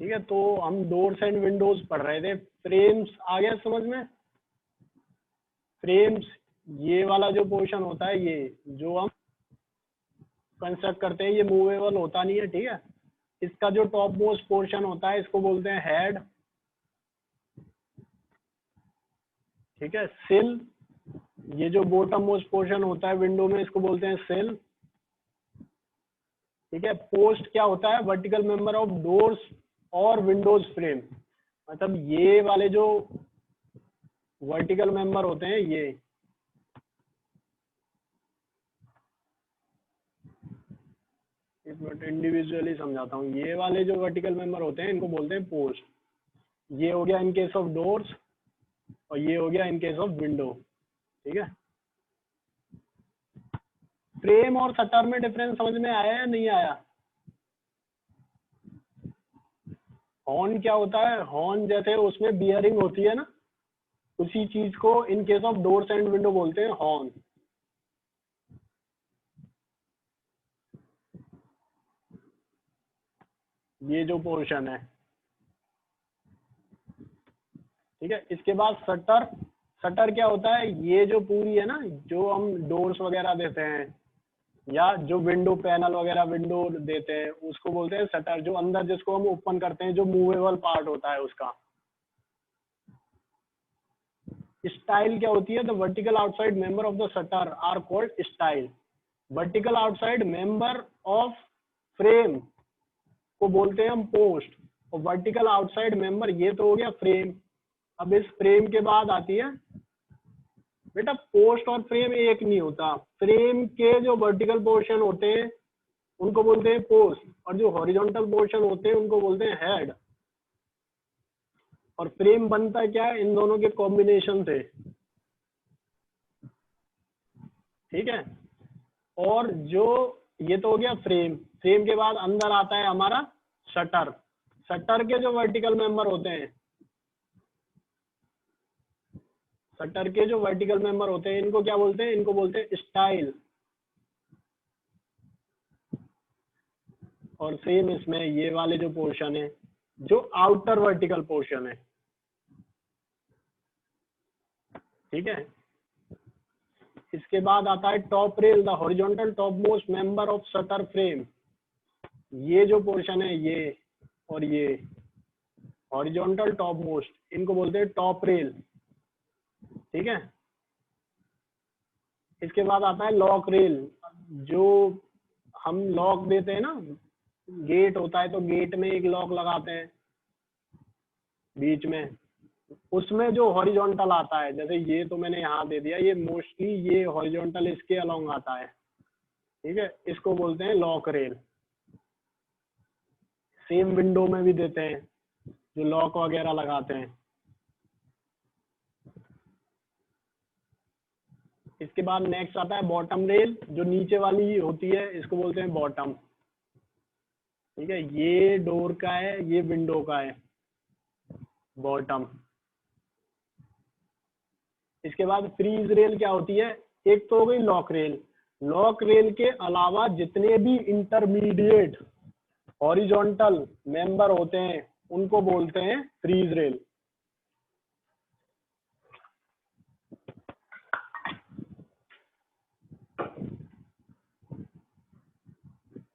ठीक है, तो हम डोर्स एंड विंडोज पढ़ रहे थे। फ्रेम्स आ गया समझ में? फ्रेम्स ये वाला जो पोर्शन होता है, ये जो हम कंस्ट्रक्ट करते हैं, ये मूवेबल होता नहीं है। ठीक है, इसका जो टॉप मोस्ट पोर्शन होता है इसको बोलते हैं हेड। ठीक है, सिल, ये जो बॉटम मोस्ट पोर्शन होता है विंडो में, इसको बोलते हैं सिल। ठीक है, पोस्ट क्या होता है? वर्टिकल मेंबर ऑफ डोर्स और विंडोज फ्रेम। मतलब ये वाले जो वर्टिकल मेंबर होते हैं, ये एक मिनट इंडिविजुअली समझाता हूँ। ये वाले जो वर्टिकल मेंबर होते हैं इनको बोलते हैं पोस्ट। ये हो गया इन केस ऑफ डोर्स और ये हो गया इन केस ऑफ विंडो। ठीक है, फ्रेम और शटर में डिफरेंस समझ में आया या नहीं आया? हॉर्न क्या होता है? हॉर्न जैसे उसमें बियरिंग होती है ना, उसी चीज को in case of doors and window बोलते हैं हॉर्न। ये जो पोर्शन है, ठीक है। इसके बाद शटर। शटर क्या होता है? ये जो पूरी है ना, जो हम डोर्स वगैरह देते हैं या जो विंडो पैनल वगैरह विंडो देते हैं, उसको बोलते हैं शटर। जो अंदर जिसको हम ओपन करते हैं, जो मूवेबल पार्ट होता है उसका। स्टाइल क्या होती है? The vertical outside member of the shutter are called style. Vertical outside member of frame को बोलते हैं हम पोस्ट, और वर्टिकल आउटसाइड मेंबर, ये तो हो गया फ्रेम। अब इस फ्रेम के बाद आती है बेटा, पोस्ट और फ्रेम एक नहीं होता। फ्रेम के जो वर्टिकल पोर्शन होते हैं उनको बोलते हैं पोस्ट, और जो हॉरिजॉन्टल पोर्शन होते हैं उनको बोलते हैं हेड। और फ्रेम बनता क्या है? इन दोनों के कॉम्बिनेशन से। ठीक है, और जो ये तो हो गया फ्रेम। फ्रेम के बाद अंदर आता है हमारा शटर। शटर के जो वर्टिकल मेंबर होते हैं, शटर के जो वर्टिकल मेंबर होते हैं इनको क्या बोलते हैं? इनको बोलते हैं स्टाइल। और सेम इसमें ये वाले जो पोर्शन है, जो आउटर वर्टिकल पोर्शन है। ठीक है, इसके बाद आता है top rail, the horizontal top most member of shutter frame. ये जो पोर्शन है, ये और ये हॉरिजॉन्टल टॉप मोस्ट, इनको बोलते हैं टॉप रेल। ठीक है, इसके बाद आता है लॉक रेल। जो हम लॉक देते हैं ना, गेट होता है तो गेट में एक लॉक लगाते हैं बीच में, उसमें जो हॉरिजॉन्टल आता है, जैसे ये तो मैंने यहाँ दे दिया, ये मोस्टली ये हॉरिजॉन्टल इसके अलोंग आता है। ठीक है, इसको बोलते हैं लॉक रेल। सेम विंडो में भी देते हैं, जो लॉक वगैरह लगाते हैं। इसके बाद नेक्स्ट आता है बॉटम रेल, जो नीचे वाली होती है, इसको बोलते हैं बॉटम। ठीक है, ये डोर का है, ये विंडो का है, बॉटम। इसके बाद फ्रीज रेल क्या होती है? एक तो हो गई लॉक रेल। लॉक रेल के अलावा जितने भी इंटरमीडिएट हॉरिजॉन्टल मेंबर होते हैं उनको बोलते हैं फ्रीज रेल।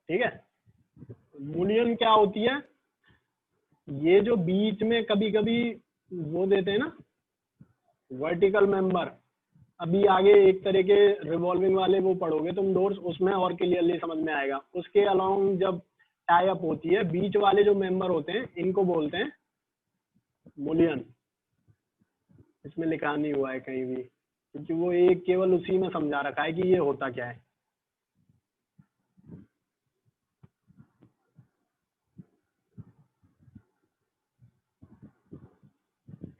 ठीक है, मूलियन क्या होती है? ये जो बीच में कभी कभी वो देते हैं ना वर्टिकल मेंबर, अभी आगे एक तरह के रिवॉल्विंग वाले वो पढ़ोगे तुम डोर्स, उसमें और क्लियरली समझ में आएगा। उसके अलाउंग जब टाई अप होती है, बीच वाले जो मेंबर होते हैं इनको बोलते हैं मूलियन। इसमें लिखा नहीं हुआ है कहीं भी, क्योंकि वो एक केवल उसी में समझा रखा है कि ये होता क्या है।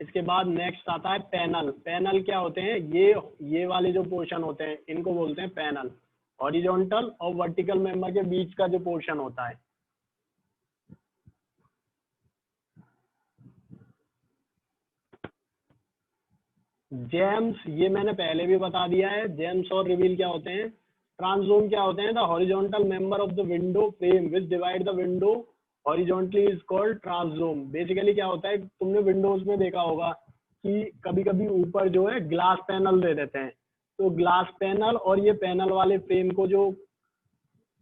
इसके बाद नेक्स्ट आता है पैनल। पैनल क्या होते हैं? ये वाले जो पोर्शन होते हैं इनको बोलते हैं पैनल। हॉरिजॉन्टल और वर्टिकल मेंबर के बीच का जो पोर्शन होता है। जेम्स, ये मैंने पहले भी बता दिया है। जेम्स और रिवील क्या होते हैं? ट्रांसजोन क्या होते हैं? The horizontal member of the window frame which divide the window horizontally is called transom. Basically क्या होता है, तुमने विंडोज में देखा होगा कि कभी कभी ऊपर जो है ग्लास पैनल दे देते हैं, तो ग्लास पैनल और ये पैनल वाले फ्रेम को जो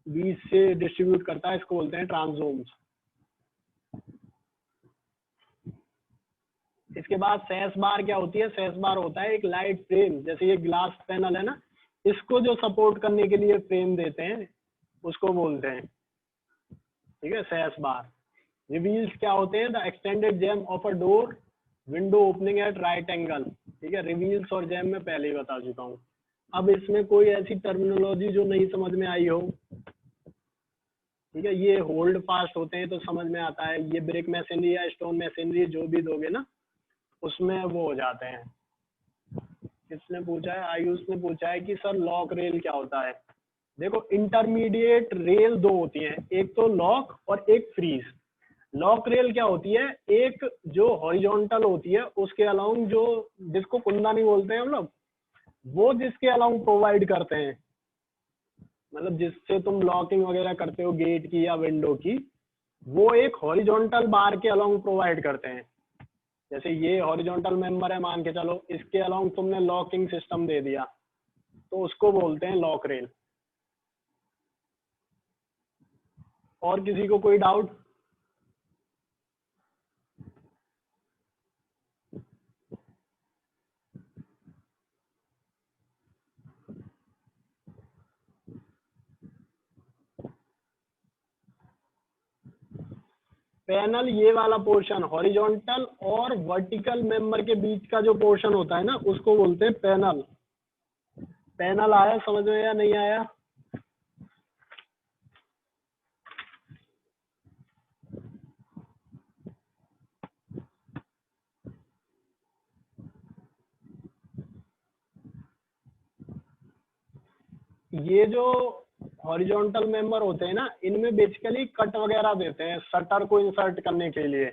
बीच से डिस्ट्रीब्यूट करता है इसको बोलते हैं ट्रांसोम्स। इसके बाद सेस बार क्या होती है, सेस बार होता है एक लाइट फ्रेम, जैसे ये ग्लास पैनल है ना, इसको जो सपोर्ट करने के लिए फ्रेम देते हैं उसको बोलते हैं, ठीक है, सेस बार। रिवील्स क्या होते हैं, the extended jam of a door window opening eight right angle, ठीक है। रिवील्स और जैम में पहले ही बता चुका हूँ। अब इसमें कोई ऐसी टर्मिनोलॉजी जो नहीं समझ में आई हो, ठीक है, ये होल्ड फास्ट होते हैं तो समझ में आता है, ये ब्रिक मैसनरी या स्टोन मैसनरी जो भी दोगे ना उसमें वो हो जाते हैं। किसने पूछा है, आयुष ने पूछा है कि सर लॉक रेल क्या होता है। देखो इंटरमीडिएट रेल दो होती हैं, एक तो लॉक और एक फ्रीज। लॉक रेल क्या होती है, एक जो हॉरिजॉन्टल होती है उसके अलाउंग, जो जिसको कुंदानी बोलते हैं हम लोग, वो जिसके अलाउंग प्रोवाइड करते हैं, मतलब जिससे तुम लॉकिंग वगैरह करते हो गेट की या विंडो की, वो एक हॉरिजॉन्टल बार के अलाउंग प्रोवाइड करते हैं। जैसे ये हॉरिजॉन्टल मेंबर है मान के चलो, इसके अलाउंग तुमने लॉकिंग सिस्टम दे दिया तो उसको बोलते हैं लॉक रेल। और किसी को कोई डाउट? पैनल ये वाला पोर्शन, हॉरिजॉन्टल और वर्टिकल मेंबर के बीच का जो पोर्शन होता है ना उसको बोलते हैं पैनल। पैनल आया समझ में या नहीं आया? ये जो हॉरिजॉन्टल मेंबर होते हैं ना, इनमें बेसिकली कट वगैरह देते हैं शटर को इंसर्ट करने के लिए।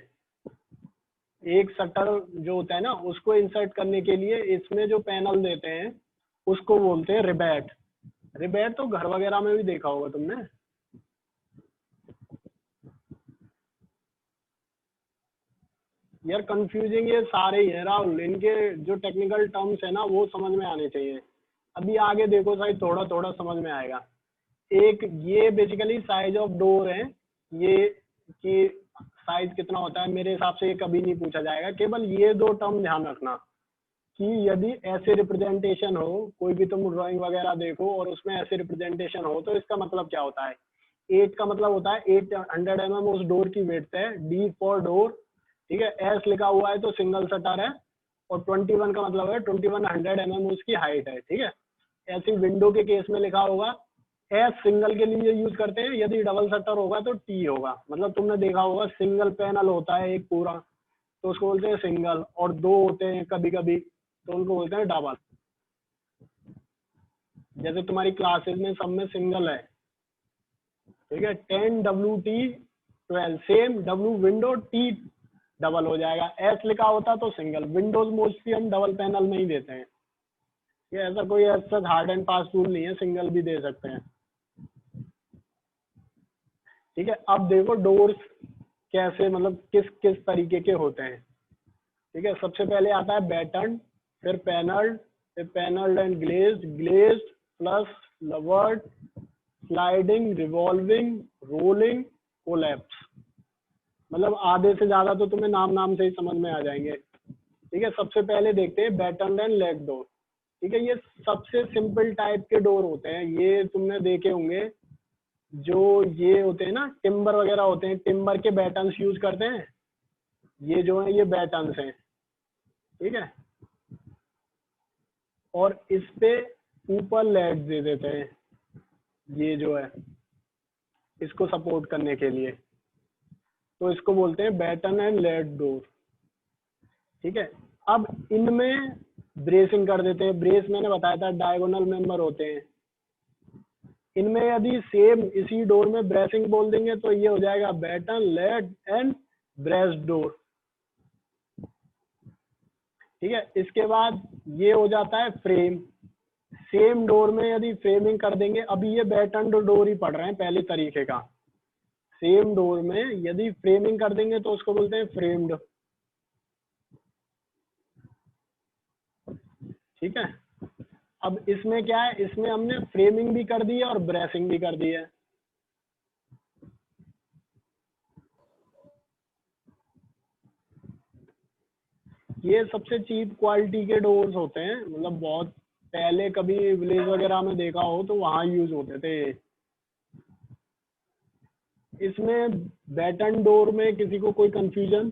एक शटर जो होता है ना उसको इंसर्ट करने के लिए इसमें जो पैनल देते हैं उसको बोलते हैं रिबैट। रिबैट तो घर वगैरह में भी देखा होगा तुमने। यार कंफ्यूजिंग ये सारे ही है राहुल, इनके जो टेक्निकल टर्म्स है ना वो समझ में आने चाहिए। अभी आगे देखो शायद थोड़ा थोड़ा समझ में आएगा। एक ये बेसिकली साइज ऑफ डोर है, ये कि साइज कितना होता है, मेरे हिसाब से ये कभी नहीं पूछा जाएगा। केवल ये दो टर्म ध्यान रखना कि यदि ऐसे रिप्रेजेंटेशन हो, कोई भी तुम ड्राइंग वगैरह देखो और उसमें ऐसे रिप्रेजेंटेशन हो तो इसका मतलब क्या होता है। 8 का मतलब होता है 800 mm उस डोर की विड्थ है, डी फॉर डोर, ठीक है। एस लिखा हुआ है तो सिंगल शटर है, और 21 का मतलब है 2100 mm उसकी हाइट है, ठीक है। ऐसी विंडो के केस में लिखा होगा, एस सिंगल के लिए यूज करते हैं, यदि डबल शटर होगा तो टी होगा। मतलब तुमने देखा होगा सिंगल पैनल होता है एक पूरा तो उसको बोलते हैं सिंगल, और दो होते हैं कभी कभी तो उनको बोलते हैं डबल। जैसे तुम्हारी क्लासेस में सब में सिंगल है, ठीक है, 10WT12 same W window T double हो जाएगा। एस लिखा होता तो सिंगल। विंडोज मोस्टली हम डबल पैनल में ही देते हैं, ये ऐसा कोई ऐसा हार्ड एंड फास्ट रूल नहीं है, सिंगल भी दे सकते हैं, ठीक है। अब देखो डोर्स कैसे, मतलब किस किस तरीके के होते हैं, ठीक है। सबसे पहले आता है बैटन, फिर पैनल्ड, फिर panelled and glazed, glazed plus louvred, sliding, revolving, rolling, collapse. मतलब आधे से ज्यादा तो तुम्हें नाम नाम से ही समझ में आ जाएंगे, ठीक है। सबसे पहले देखते हैं बैटन एंड लेग डोर, ठीक है। ये सबसे सिंपल टाइप के डोर होते हैं, ये तुमने देखे होंगे जो ये होते हैं ना टिम्बर वगैरह होते हैं, टिम्बर के बैटन्स यूज करते हैं, ये जो है ये बैटन्स हैं, ठीक है। और इस पे ऊपर लेड दे देते हैं, ये जो है इसको सपोर्ट करने के लिए, तो इसको बोलते हैं बैटन एंड लेड डोर, ठीक है। अब इनमें ब्रेसिंग कर देते हैं। ब्रेस मैंने बताया था डायगोनल मेंबर होते हैं, इनमें यदि सेम इसी डोर में ब्रेसिंग बोल देंगे तो ये हो जाएगा batten, ledged and braced door, ठीक है। इसके बाद ये हो जाता है फ्रेम। सेम डोर में यदि फ्रेमिंग कर देंगे, अभी ये बैटन डोर ही पढ़ रहे हैं पहले तरीके का, सेम डोर में यदि फ्रेमिंग कर देंगे तो उसको बोलते हैं फ्रेम्ड। ठीक है, अब इसमें क्या है, इसमें हमने फ्रेमिंग भी कर दी है और ब्रेसिंग भी कर दी है। ये सबसे चीप क्वालिटी के डोर्स होते हैं, मतलब बहुत पहले कभी विलेज वगैरह में देखा हो तो वहां यूज होते थे। इसमें बैटन डोर में किसी को कोई कंफ्यूजन?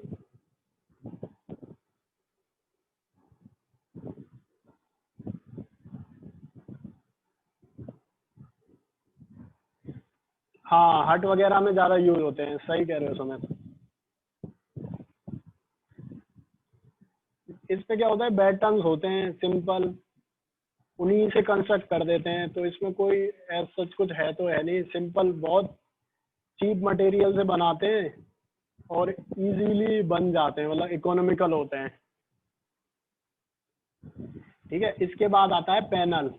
हाँ, हट वगैरह में ज्यादा यूज होते हैं, सही कह रहे हो सुमित। इस पे क्या होता है, बैटन्स होते हैं सिंपल, उन्हीं से कंस्ट्रक्ट कर देते हैं, तो इसमें कोई ऐसा सच कुछ है तो है नहीं, सिंपल बहुत चीप मटेरियल से बनाते हैं और इजीली बन जाते हैं, मतलब इकोनॉमिकल होते हैं। ठीक है, इसके बाद आता है पैनल।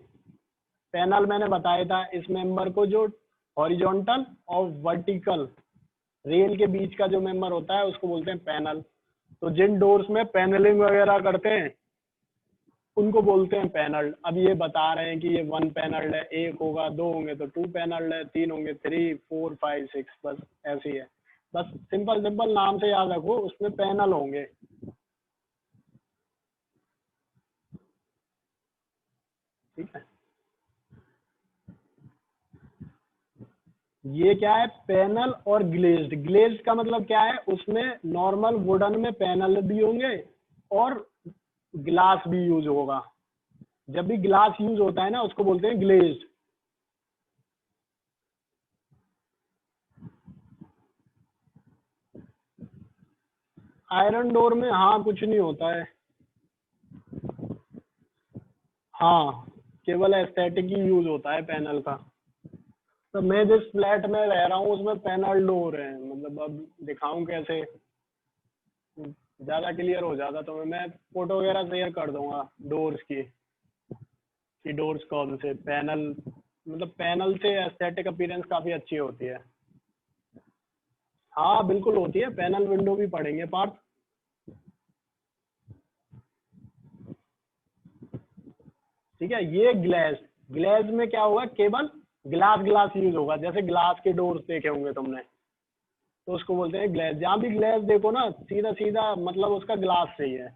पैनल मैंने बताया था, इस मेंबर को जो हॉरिजॉन्टल और वर्टिकल रेल के बीच का जो मेंबर होता है उसको बोलते हैं पैनल। तो जिन डोर्स में पैनलिंग वगैरह करते हैं उनको बोलते हैं पैनल। अब ये बता रहे हैं कि ये 1 पैनल्ड है, 1 होगा, 2 होंगे तो 2 पैनल्ड है, 3 होंगे 3, 4, 5, 6, बस ऐसी है। बस सिंपल सिंपल नाम से याद रखो, उसमें पैनल होंगे। ठीक है, ये क्या है, पैनल और ग्लेज्ड। ग्लेज्ड का मतलब क्या है, उसमें नॉर्मल वुडन में पैनल भी होंगे और ग्लास भी यूज होगा। जब भी ग्लास यूज होता है ना उसको बोलते हैं ग्लेज्ड। आयरन डोर में हाँ कुछ नहीं होता है, हाँ केवल एस्थेटिक ही यूज होता है पैनल का। तो मैं जिस फ्लैट में रह रहा हूँ उसमें पैनल डोर है, मतलब अब दिखाऊं कैसे, ज्यादा क्लियर हो जाता तो मैं फोटो वगैरह शेयर कर दूंगा डोर्स की, कि डोर्स कौन से पैनल, मतलब पैनल से एस्थेटिक अपीयरेंस काफी अच्छी होती है। हाँ बिल्कुल होती है, पैनल विंडो भी पढ़ेंगे पार्ट। ठीक है, ये ग्लेज, ग्लेज में क्या होगा, केवल ग्लास ग्लास यूज होगा, जैसे ग्लास के डोर्स देखे होंगे तुमने, तो उसको बोलते हैं ग्लेज। जहाँ भी ग्लेज देखो ना सीधा सीधा मतलब उसका ग्लास से ही है।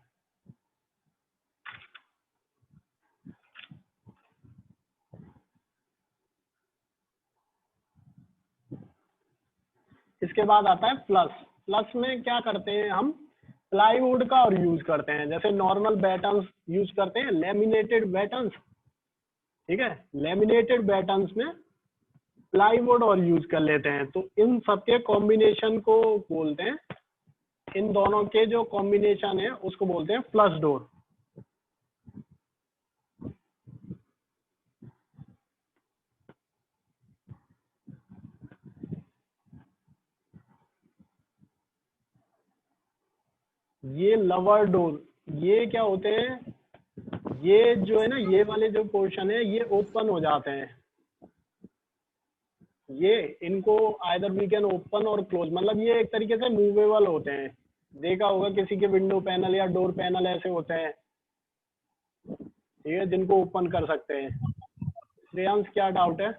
इसके बाद आता है प्लस। प्लस में क्या करते हैं हम, प्लाईवुड का और यूज करते हैं, जैसे नॉर्मल बैटन्स यूज करते हैं, लेमिनेटेड बैटन्स। ठीक है, लेमिनेटेड बैटन्स में प्लाईवुड और यूज कर लेते हैं, तो इन सबके कॉम्बिनेशन को बोलते हैं, इन दोनों के जो कॉम्बिनेशन है उसको बोलते हैं प्लस डोर। ये लवर डोर, ये क्या होते हैं, ये जो है ना, ये वाले जो पोर्शन है ये ओपन हो जाते हैं, ये इनको आइदर वी कैन ओपन और क्लोज, मतलब ये एक तरीके से मूवेबल होते हैं। देखा होगा किसी के विंडो पैनल या डोर पैनल ऐसे होते हैं, ठीक है, जिनको ओपन कर सकते हैं। श्रेयांश क्या डाउट है?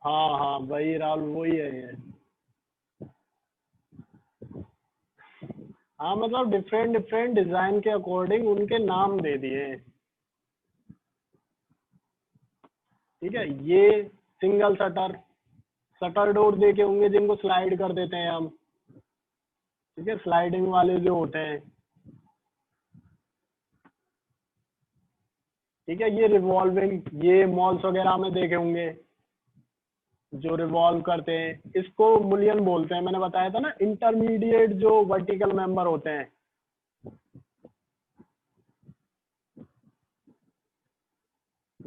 हाँ हाँ वही राहुल, वही है ये। हाँ मतलब डिफरेंट डिफरेंट डिजाइन के अकॉर्डिंग उनके नाम दे दिए हैं। ठीक है, ये सिंगल शटर, शटर डोर देखे होंगे जिनको स्लाइड कर देते हैं हम। ठीक है, स्लाइडिंग वाले जो होते हैं। ठीक है, ये रिवॉल्विंग, ये मॉल्स वगैरह में देखे होंगे जो रिवॉल्व करते हैं, इसको मुलियन बोलते हैं। मैंने बताया था ना, इंटरमीडिएट जो वर्टिकल मेंबर होते हैं।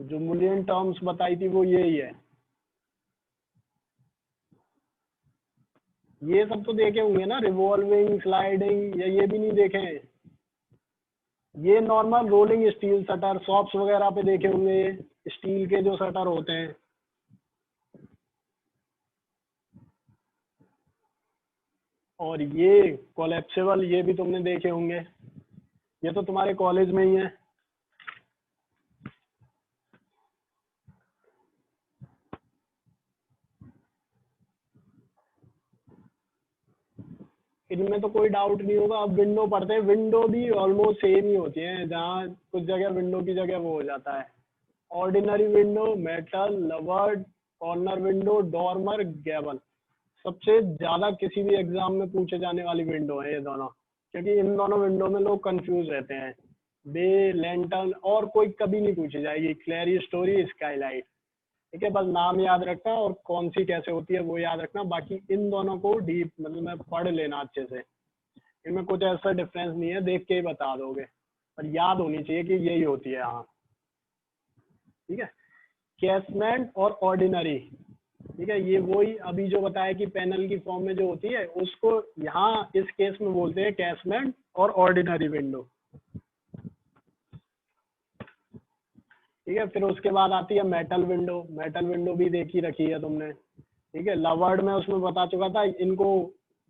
जो मूलियन टर्म्स बताई थी वो यही है। ये सब तो देखे होंगे ना, रिवॉल्विंग, स्लाइडिंग, या ये भी नहीं देखे हैं? ये normal rolling steel shutter, shops वगैरह पे देखे होंगे, स्टील के जो शटर होते हैं। और ये कोलैप्सिबल, ये भी तुमने देखे होंगे, ये तो तुम्हारे कॉलेज में ही है। इनमें तो कोई डाउट नहीं होगा। अब विंडो पढ़ते हैं, विंडो भी ऑलमोस्ट सेम ही होती है, जहाँ कुछ जगह विंडो की जगह वो हो जाता है। Ordinary window, metal, louvred, corner window, dormer, gable. सबसे ज्यादा किसी भी एग्जाम में पूछे जाने वाली विंडो है ये दोनों, क्योंकि इन दोनों विंडो में लोग कंफ्यूज रहते हैं। बे, लैंटर्न और कोई कभी नहीं पूछी जाएगी। क्लेरी स्टोरी, स्काईलाइट, ठीक है, बस नाम याद रखना और कौन सी कैसे होती है वो याद रखना। बाकी इन दोनों को डीप मतलब मैं पढ़ लेना अच्छे से, इनमें कुछ ऐसा डिफरेंस नहीं है, देख के ही बता दोगे, पर याद होनी चाहिए कि यही होती है। हाँ ठीक है। कैसमेंट और ऑर्डिनरी, ठीक है, ये वही अभी जो बताया कि पैनल की फॉर्म में जो होती है उसको यहाँ इस केस में बोलते हैं कैसमेंट और ऑर्डिनरी विंडो। ठीक है, फिर उसके बाद आती है मेटल विंडो। मेटल विंडो भी देखी रखी है तुमने, ठीक है। लवर्ड में उसमें बता चुका था, इनको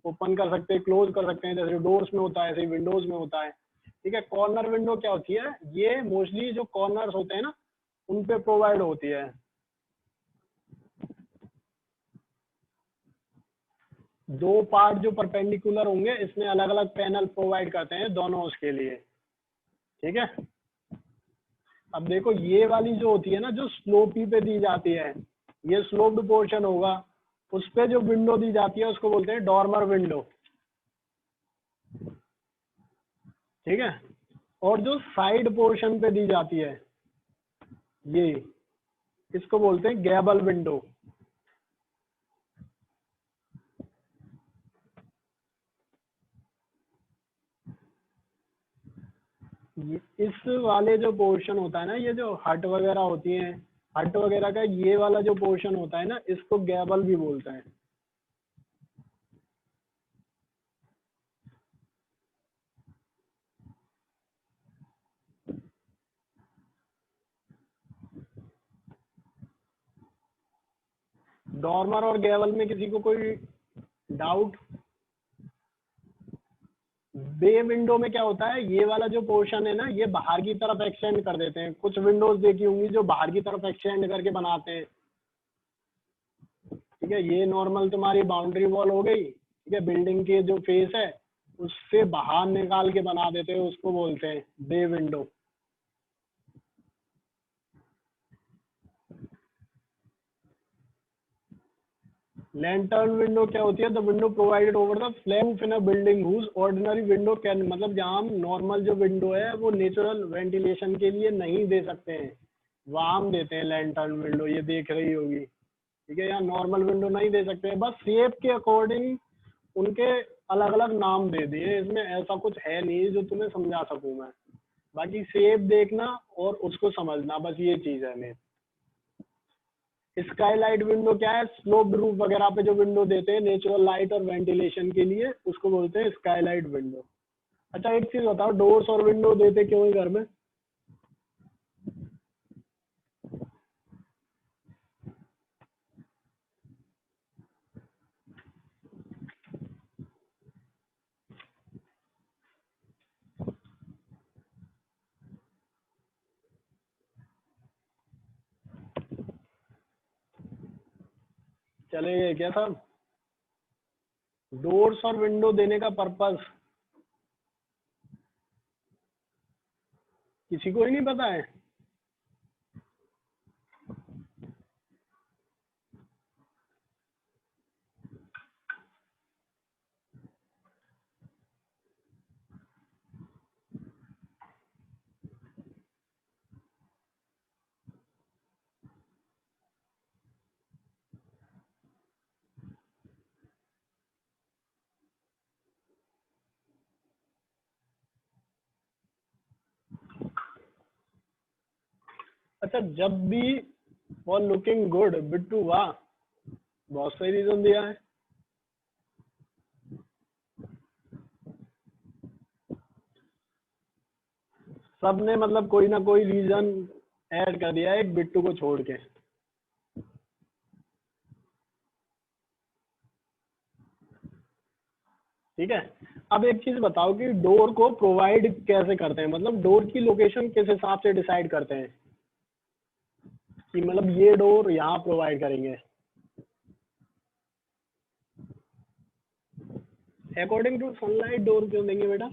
ओपन कर सकते हैं, क्लोज कर सकते हैं, जैसे डोर्स में होता है ऐसे विंडोज में होता है। ठीक है। कॉर्नर विंडो क्या होती है? ये मोस्टली जो कॉर्नर्स होते हैं ना उन पे प्रोवाइड होती है। दो पार्ट जो परपेंडिकुलर होंगे इसमें अलग अलग पैनल प्रोवाइड करते हैं दोनों उसके लिए। ठीक है। अब देखो ये वाली जो होती है ना जो स्लोपी पे दी जाती है, ये स्लोप्ड पोर्शन होगा, उस पे जो विंडो दी जाती है उसको बोलते हैं डॉर्मर विंडो। ठीक है। और जो साइड पोर्शन पे दी जाती है ये, इसको बोलते हैं गैबल विंडो। इस वाले जो पोर्शन होता है ना, ये जो हट वगैरह होती है, हट वगैरह का ये वाला जो पोर्शन होता है ना इसको गैबल भी बोलते हैं। डॉर्मर और गैबल में किसी को कोई डाउट? बे विंडो में क्या होता है, ये वाला जो पोर्शन है ना ये बाहर की तरफ एक्सटेंड कर देते हैं। कुछ विंडोज देखी होंगी जो बाहर की तरफ एक्सटेंड करके बनाते हैं। ठीक है, ये नॉर्मल तुम्हारी बाउंड्री वॉल हो गई, ठीक है, बिल्डिंग के जो फेस है उससे बाहर निकाल के बना देते हैं, उसको बोलते हैं बे विंडो। लैंटर्न विंडो क्या होती है? The window provided over the flank in a building whose ordinary window can, मतलब जहाँ हम नॉर्मल जो विंडो है वो नेचुरल वेंटिलेशन के लिए नहीं दे सकते हैं, वहाँ हम देते हैं लैंटर्न विंडो। ये देख रही होगी, ठीक है, यहाँ नॉर्मल विंडो नहीं दे सकते हैं, बस शेप के अकॉर्डिंग उनके अलग अलग नाम दे दिए। इसमें ऐसा कुछ है नहीं जो तुम्हें समझा सकूं मैं, बाकी शेप देखना और उसको समझना, बस ये चीज है मेन। स्काईलाइट विंडो क्या है? स्लोप्ड रूफ वगैरह पे जो विंडो देते हैं नेचुरल लाइट और वेंटिलेशन के लिए, उसको बोलते हैं स्काईलाइट विंडो। अच्छा एक चीज बताओ, डोर्स और विंडो देते क्यों है घर में? चले क्या साहब? डोर्स और विंडो देने का पर्पस किसी को ही नहीं पता है? अच्छा, जब भी फॉर लुकिंग गुड बिट्टू वाह, बहुत सही रीजन दिया है। सबने मतलब कोई ना कोई रीजन ऐड कर दिया है एक बिट्टू को छोड़ के। ठीक है, अब एक चीज बताओ कि डोर को प्रोवाइड कैसे करते हैं, मतलब डोर की लोकेशन किस हिसाब से डिसाइड करते हैं कि मतलब ये डोर यहाँ प्रोवाइड करेंगे। अकॉर्डिंग टू सनलाइट डोर क्यों देंगे बेटा?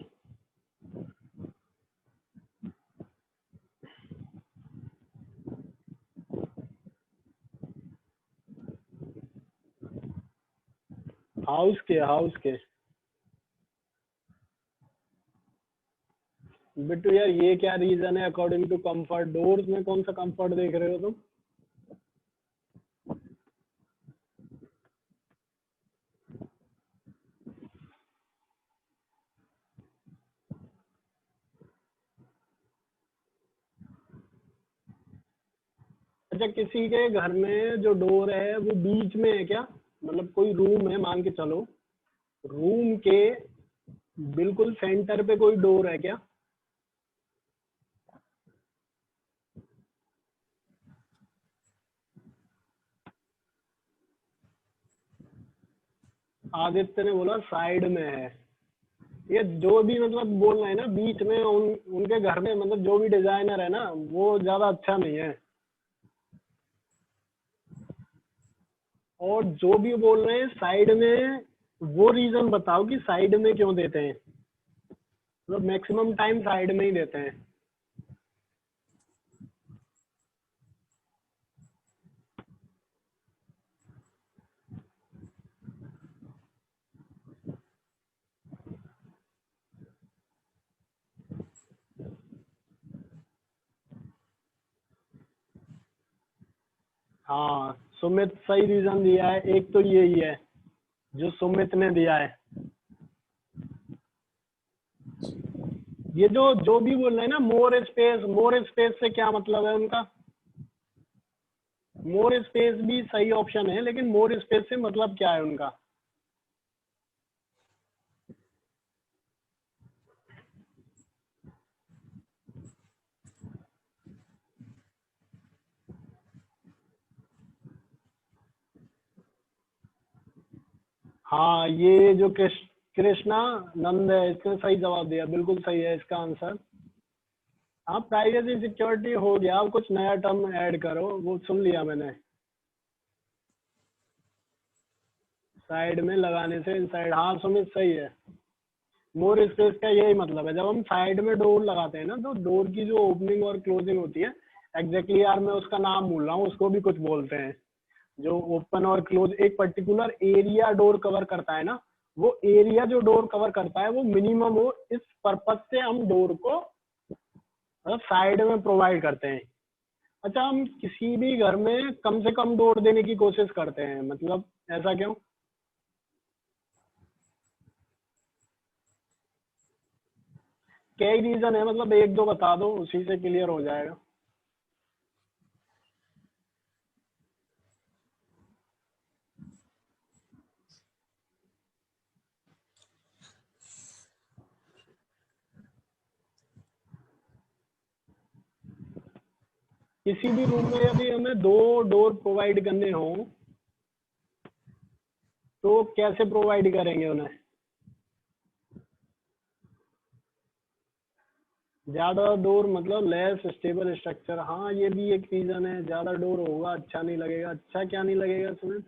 हाउस के बिट्टू यार, ये क्या रीजन है अकॉर्डिंग टू कंफर्ट? डोर्स में कौन सा कंफर्ट देख रहे हो तुम? अच्छा, किसी के घर में जो डोर है वो बीच में है क्या? मतलब कोई रूम है, मान के चलो रूम के बिल्कुल सेंटर पे कोई डोर है क्या? आदित्य ने बोला साइड में है। ये जो भी मतलब बोल रहे हैं ना बीच में, उनके घर में मतलब जो भी डिजाइनर है ना वो ज्यादा अच्छा नहीं है। और जो भी बोल रहे हैं साइड में, वो रीजन बताओ कि साइड में क्यों देते हैं, मतलब मैक्सिमम टाइम साइड में ही देते हैं। हाँ, सुमित सही रीजन दिया है, एक तो यही है जो सुमित ने दिया है। ये जो जो भी बोल रहे हैं ना मोर स्पेस से क्या मतलब है उनका? मोर स्पेस भी सही ऑप्शन है, लेकिन मोर स्पेस से मतलब क्या है उनका? हाँ, ये जो कृष्णा नंद है, इसने सही जवाब दिया, बिल्कुल सही है इसका आंसर। हाँ, प्राइवेसी सिक्योरिटी हो गया, अब कुछ नया टर्म ऐड करो, वो सुन लिया मैंने। साइड में लगाने से इनसाइड, हाँ सुमित सही है। मोर स्पेस का यही मतलब है, जब हम साइड में डोर लगाते हैं ना तो डोर की जो ओपनिंग और क्लोजिंग होती है, एग्जैक्टली यार मैं उसका नाम भूल रहा हूँ, उसको भी कुछ बोलते हैं, जो ओपन और क्लोज एक पर्टिकुलर एरिया डोर कवर करता है ना, वो एरिया जो डोर कवर करता है वो मिनिमम हो, इस पर्पज से हम डोर को मतलब साइड में प्रोवाइड करते हैं। अच्छा, हम किसी भी घर में कम से कम डोर देने की कोशिश करते हैं, मतलब ऐसा क्यों? क्या ही रीजन है, मतलब एक दो बता दो, उसी से क्लियर हो जाएगा। किसी भी रूम में यदि हमें दो डोर प्रोवाइड करने हो तो कैसे प्रोवाइड करेंगे उन्हें? ज्यादा डोर मतलब लेस स्टेबल स्ट्रक्चर, हाँ ये भी एक रीजन है, ज्यादा डोर होगा अच्छा नहीं लगेगा। अच्छा क्या नहीं लगेगा सुमित?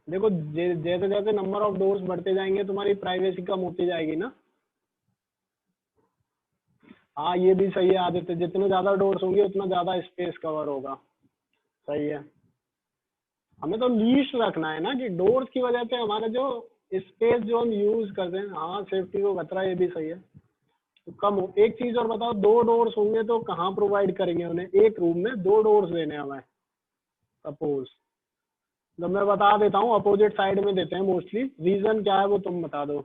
देखो, जैसे जैसे नंबर ऑफ डोर्स बढ़ते जाएंगे तुम्हारी प्राइवेसी कम होती जाएगी ना। हाँ, ये भी सही है आदित्य, जितने ज्यादा डोर्स होंगे उतना ज्यादा स्पेस कवर होगा। सही है। हमें तो लीस्ट रखना है ना कि डोर्स की वजह से हमारा जो स्पेस जो हम यूज करते हैं, हाँ सेफ्टी को खतरा, ये भी सही है। तो कम हो। एक चीज और बताओ, दो डोर्स होंगे तो कहाँ प्रोवाइड करेंगे उन्हें? एक रूम में दो डोर्स देने हैं हमें, सपोज, तो मैं बता देता हूँ अपोजिट साइड में देते हैं मोस्टली। रीजन क्या है वो तुम बता दो।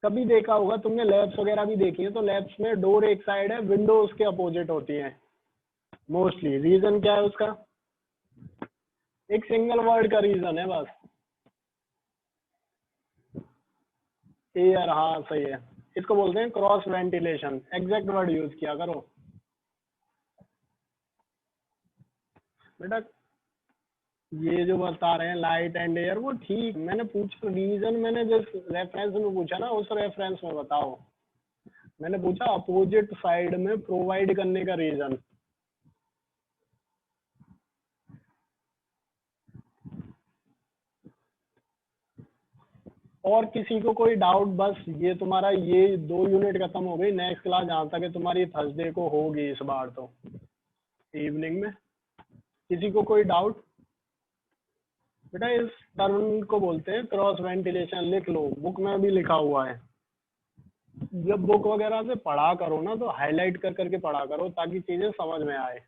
कभी देखा होगा तुमने, लैब्स वगैरह भी देखी है, तो लैब्स में डोर एक साइड है, विंडो उसके अपोजिट होती है मोस्टली। रीजन क्या है उसका? एक सिंगल वर्ड का रीजन है बस, एयर। हाँ सही है, इसको बोलते हैं cross ventilation. Exact word use किया करो बेटा। ये जो बता रहे हैं लाइट एंड एयर, वो ठीक, मैंने पूछा रीजन, मैंने जिस रेफरेंस में पूछा ना उस रेफरेंस में बताओ। मैंने पूछा अपोजिट साइड में प्रोवाइड करने का रीजन। और किसी को कोई डाउट? बस ये तुम्हारा ये 2 यूनिट खत्म हो गई। नेक्स्ट क्लास जहाँ तक है तुम्हारी थर्सडे को होगी इस बार तो, इवनिंग में। किसी को कोई डाउट? बेटा इस टर्म को बोलते हैं क्रॉस वेंटिलेशन, लिख लो, बुक में भी लिखा हुआ है। जब बुक वगैरह से पढ़ा करो ना तो हाईलाइट कर करके पढ़ा करो ताकि चीजें समझ में आए।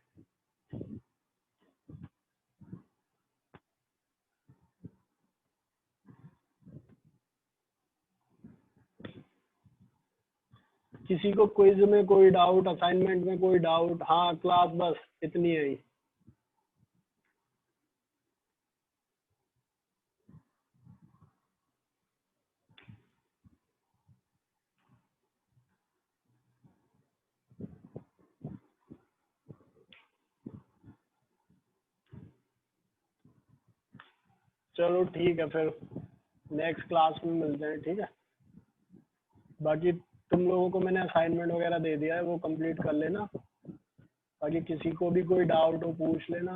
किसी को क्विज में कोई डाउट, असाइनमेंट में कोई डाउट? हाँ क्लास बस इतनी है ही। चलो ठीक है फिर, नेक्स्ट क्लास में मिलते हैं, ठीक है। बाकी तुम लोगों को मैंने असाइनमेंट वगैरह दे दिया है, वो कंप्लीट कर लेना। बाकी किसी को भी कोई डाउट हो पूछ लेना।